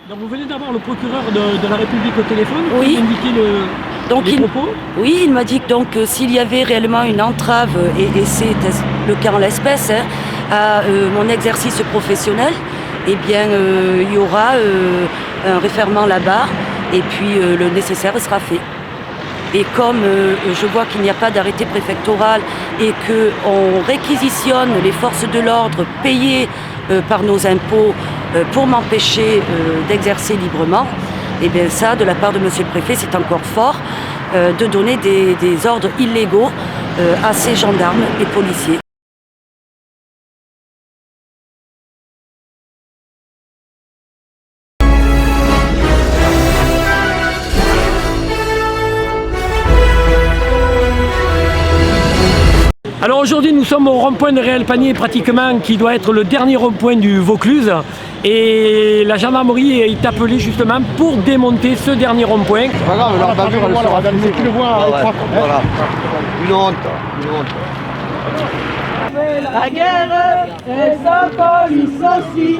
Donc vous venez d'avoir le procureur de la République au téléphone pour Oui. indiquer les propos. Oui, il m'a dit que donc s'il y avait réellement une entrave, et c'est le cas en l'espèce, à mon exercice professionnel, eh bien il y aura un réfèrement là-bas et puis le nécessaire sera fait. Et comme je vois qu'il n'y a pas d'arrêté préfectoral et qu'on réquisitionne les forces de l'ordre payées par nos impôts pour m'empêcher d'exercer librement, et bien ça, de la part de monsieur le préfet, c'est encore fort de donner des ordres illégaux à ces gendarmes et policiers. Alors aujourd'hui nous sommes au rond-point de Réal-Panier pratiquement qui doit être le dernier rond-point du Vaucluse et la gendarmerie est appelée justement pour démonter ce dernier rond-point. C'est pas grave, leur bavure elle sera filmée. Tu le vois, voilà. Une honte. La guerre est sa police aussi,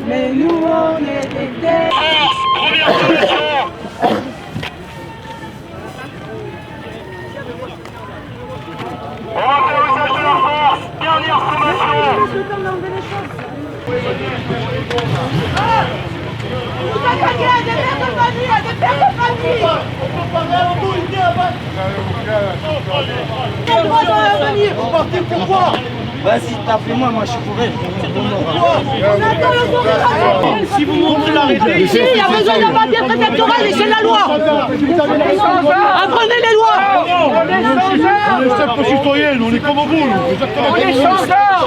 mais nous on est des guerres. Première solution. On va faire usage de la force. Dernière sommation. Vous attaquez à des pères de famille, à des pères de famille. Quel droit doit venir? Vous partez pour voir. Vas-y, tapez-moi, moi je suis bourré. On attend le gouvernement. Si vous montrez l'arrêté. Ici, il y a besoin d'un papier préfectoral et c'est la loi. Apprenez les lois. On est simple citoyens, on est comme vous. On est changeants.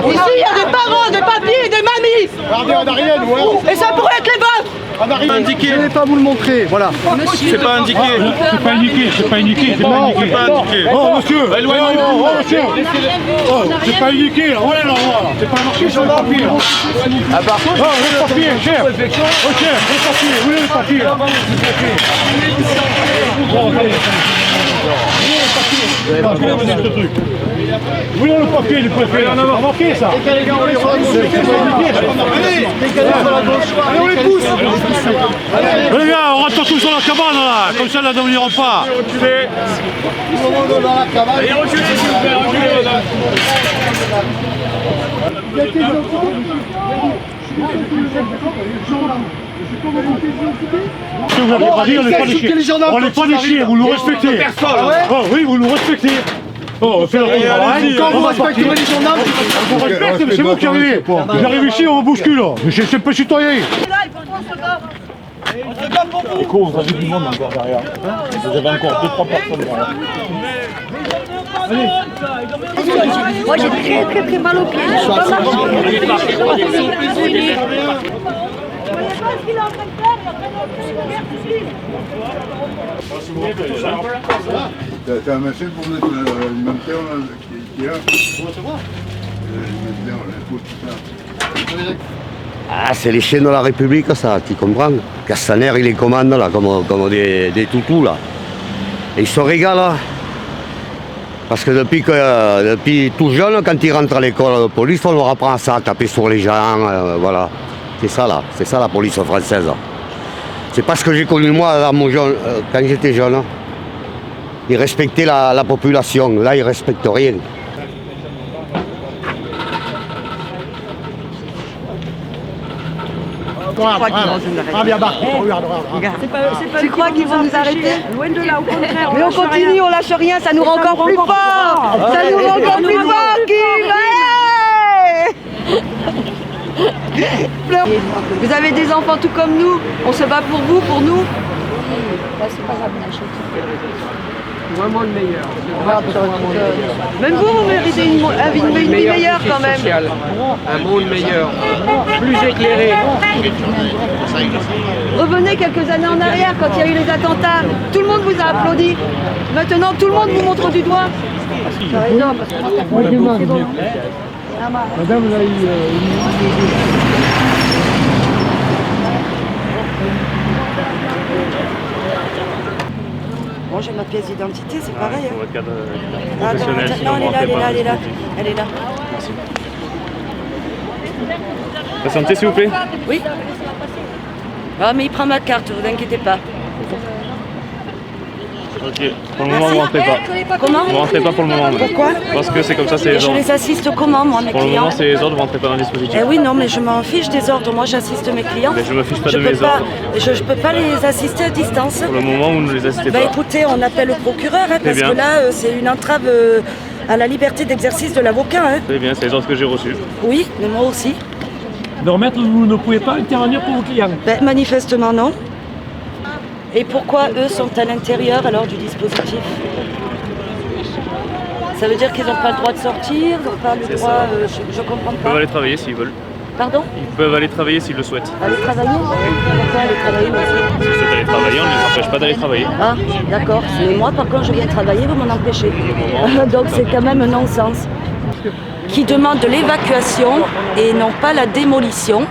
Ici, il y a des parents, des papiers et des mamies. Regardez en arrière, voilà. Et ça pourrait être les vôtres. En arrière. Indiqué. Je ne vais pas vous le montrer, voilà. C'est pas indiqué. C'est pas indiqué, c'est pas indiqué, c'est pas indiqué. C'est pas indiqué. Oh monsieur, Éloignez-vous. oh monsieur, oh, c'est pas indiqué là, ouais là, voilà. C'est pas marqué sur le papier là. Ah par contre, Oh, le papier, chef. Oh chef, le papier, où est le papier là? Où est le papier du préfet? On a remarqué ça. Allez, on les pousse. Les gars, on rentre tous dans la cabane là, comme ça là, ne veniront pas. Allez, reculez, s'il vous plaît, reculez. Si vous n'avez pas dit, on n'est pas des chiens. On n'est pas des chiens, vous nous respectez. Oh oui, vous nous respectez. Oh, faites le travail. quand vous respectez les gendarmes, On vous respecte, mais c'est vous qui arrivez. J'arrive ici, on vous bouscule. Mais c'est pas citoyen. Les cons, vous avez du monde encore derrière. Vous avez encore 2-3 personnes derrière. Moi j'ai très mal aux pieds. Je peux pas T'as un machin pour mettre l'alimentaire qu'il y a? Ah, c'est les chiens de la République, ça, tu comprends? Castaner, il les commande, là, comme des toutous, là. Et ils se régalent, là. Parce que depuis tout jeune, quand ils rentrent à l'école de police, on leur apprend ça, à taper sur les gens, voilà. C'est ça, là. C'est ça, la police française. C'est pas ce que j'ai connu, moi, quand j'étais jeune. Ils respectaient la population. Là, ils respectent rien. Tu crois qu'ils vont nous arrêter? Loin de là, au contraire. Mais on continue, on lâche rien, ça nous rend encore plus fort. Ça nous rend encore plus fort, Vous avez des enfants tout comme nous, on se bat pour vous, pour nous. Vraiment le meilleur. Même vous méritez une vie meilleure quand même. Un monde meilleur, plus éclairé. Revenez quelques années en arrière quand il y a eu les attentats. Tout le monde vous a applaudi. Maintenant, tout le monde vous montre du doigt. T'as raison, parce que Madame, là, Bon, j'ai ma pièce d'identité, c'est pareil. Pour votre cadre Attends, professionnel, non, sinon elle est là, elle est là, elle est là. Elle est là. Merci. Patientez s'il vous plaît. Oui. Ah, mais il prend ma carte, vous inquiétez pas. Ok, pour le moment vous rentrez pas. Comment? Vous rentrez pas pour le moment. Pourquoi? Parce que c'est comme ça, c'est les Je ordres. les assiste comment, moi, mes Pour le clients? moment c'est les ordres, vous rentrez pas dans le dispositif. Eh oui, non, mais je m'en fiche des ordres. Moi, j'assiste mes clients. Mais je me fiche pas de peux mes ordres. Je peux pas les assister à distance. Pour le moment vous ne les assistez Bah pas. écoutez, on appelle le procureur, hein, parce bien. que là, c'est une entrave à la liberté d'exercice de l'avocat. Hein. Très bien, c'est les ordres que j'ai reçus. Oui, mais moi aussi. Donc maître, vous ne pouvez pas intervenir pour vos clients. Ben, manifestement, non. Et pourquoi eux sont à l'intérieur alors du dispositif? Ça veut dire qu'ils n'ont pas le droit de sortir, ils n'ont pas le droit... je comprends Ils peuvent pas. aller travailler s'ils veulent. Pardon? Ils peuvent aller travailler s'ils le souhaitent. Aller travailler? Pourquoi aller travailler, monsieur? S'ils souhaitent aller travailler, on ne les empêche pas d'aller travailler. Ah, d'accord. Mais moi, par contre, je viens travailler, vous m'en empêchez. Donc c'est quand même un non-sens. Qui demande de l'évacuation et non pas la démolition,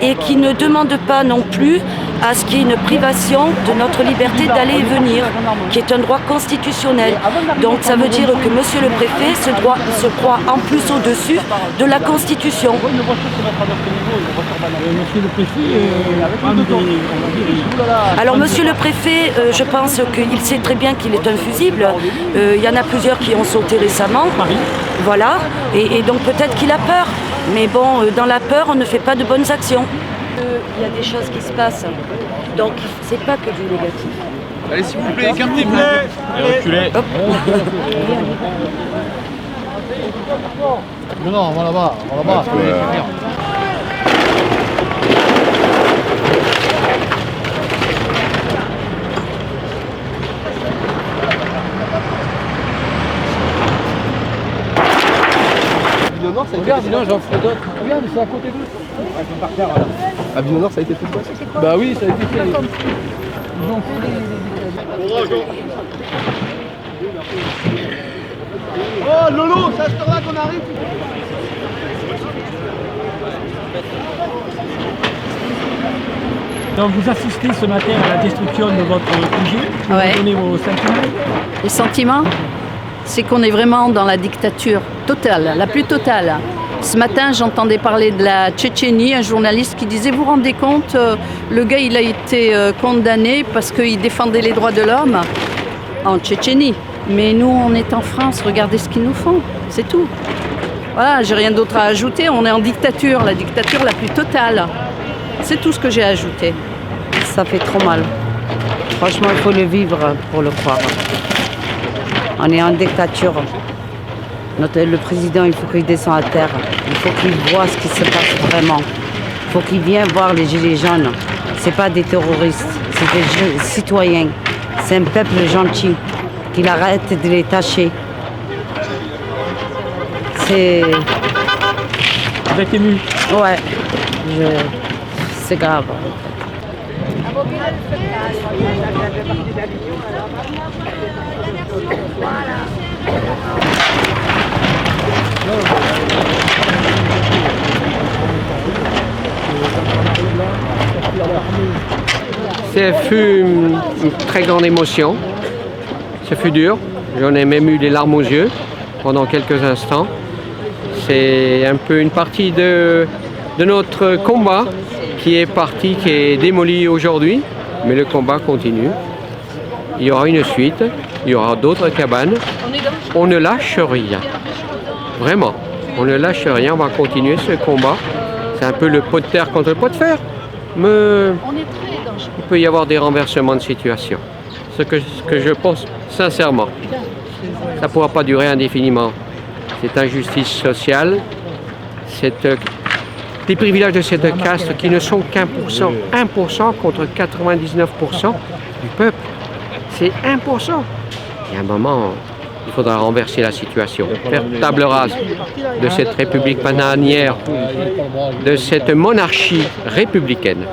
et qui ne demande pas non plus à ce qu'il y ait une privation de notre liberté d'aller et venir, qui est un droit constitutionnel. Donc ça veut dire que monsieur le préfet se croit en plus au-dessus de la Constitution. Alors monsieur le préfet, je pense qu'il sait très bien qu'il est un fusible. Il y en a plusieurs qui ont sauté récemment. Voilà, et donc peut-être qu'il a peur. Mais bon, dans la peur, on ne fait pas de bonnes actions. Il y a des choses qui se passent. Donc c'est pas que du négatif. Allez, s'il vous plaît, écartez-vous. Reculez. Non, on va là-bas, Regarde, sinon j'en ferai d'autres. Regarde, c'est à côté d'eux. Ils sont par terre là. À Avignon Nord, ça a été fait quoi? Bah oui, ça a été fait. Ils ont fait des... Oh Lolo, c'est à cette heure-là qu'on arrive. Donc vous assistez ce matin à la destruction de votre QG. Vous Ouais. donnez vos sentiments. Les sentiments, c'est qu'on est vraiment dans la dictature totale, la plus totale. Ce matin, j'entendais parler de la Tchétchénie, un journaliste qui disait, vous vous rendez compte, le gars il a été condamné parce qu'il défendait les droits de l'homme en Tchétchénie. Mais nous, on est en France, regardez ce qu'ils nous font, c'est tout. Voilà, j'ai rien d'autre à ajouter, on est en dictature, la dictature la plus totale. C'est tout ce que j'ai ajouté. Ça fait trop mal. Franchement, il faut le vivre pour le croire. On est en dictature. Le président, il faut qu'il descende à terre. Il faut qu'il voit ce qui se passe vraiment. Il faut qu'il vienne voir les gilets jaunes. C'est pas des terroristes, c'est des citoyens. C'est un peuple gentil. Qu'il arrête de les tâcher. C'est... Vous êtes ému? Ouais. C'est grave. Ça fut une très grande émotion. Ça fut dur. J'en ai même eu des larmes aux yeux pendant quelques instants. C'est un peu une partie de notre combat qui est démoli aujourd'hui, mais le combat continue. Il y aura une suite, il y aura d'autres cabanes. On ne lâche rien. Vraiment, on ne lâche rien, on va continuer ce combat. C'est un peu le pot de terre contre le pot de fer. Mais il peut y avoir des renversements de situation. Ce que je pense sincèrement. Ça ne pourra pas durer indéfiniment. Cette injustice sociale, les privilèges de cette caste qui ne sont qu'1%, 1% contre 99% du peuple. C'est 1%. Et à un moment, il faudra renverser la situation, faire table rase de cette république bananière, de cette monarchie républicaine.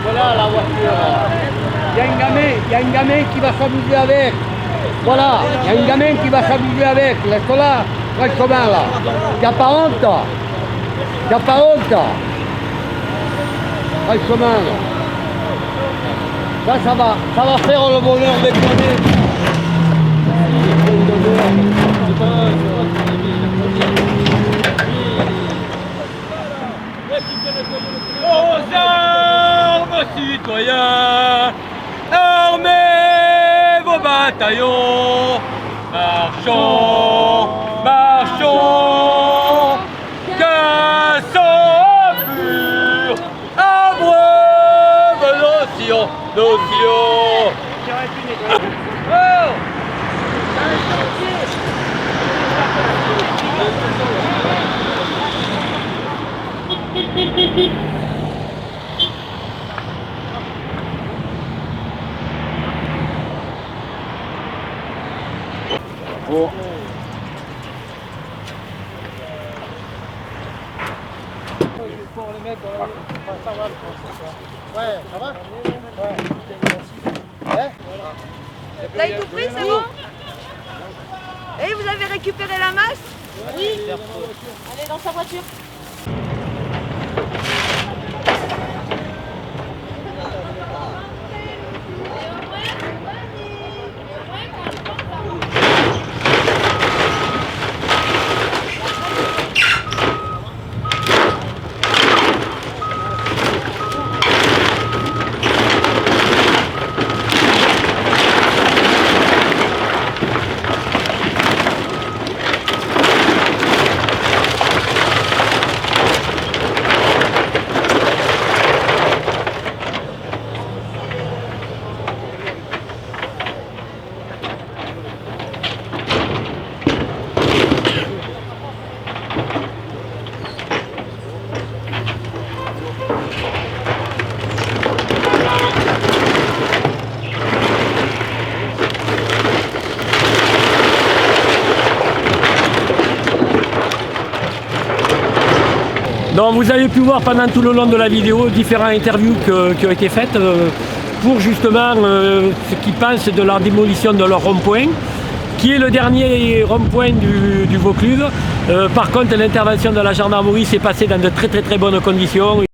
Voilà la voiture. Il y a un gamin qui va s'amuser avec. Voilà, il y a un gamin qui va s'amuser avec. Laisse-la. Ouais, comment là? Y'a pas honte? Y'a pas honte? Ouais, comment là? Ça va faire le bonheur des connus. Aux armes, citoyens, armez vos bataillons, marchons, marchons, qu'un sang pur abreuve nos sillons, nos sillons. Oh! Oh. Ouais, ça va? Ouais. T'as tout pris, c'est bon? Et vous avez récupéré la masse? Oui. Allez dans sa voiture. Donc vous avez pu voir pendant tout le long de la vidéo différentes interviews qui ont été faites pour justement ce qu'ils pensent de la démolition de leur rond-point, qui est le dernier rond-point du Vaucluse. Par contre, l'intervention de la gendarmerie s'est passée dans de très bonnes conditions.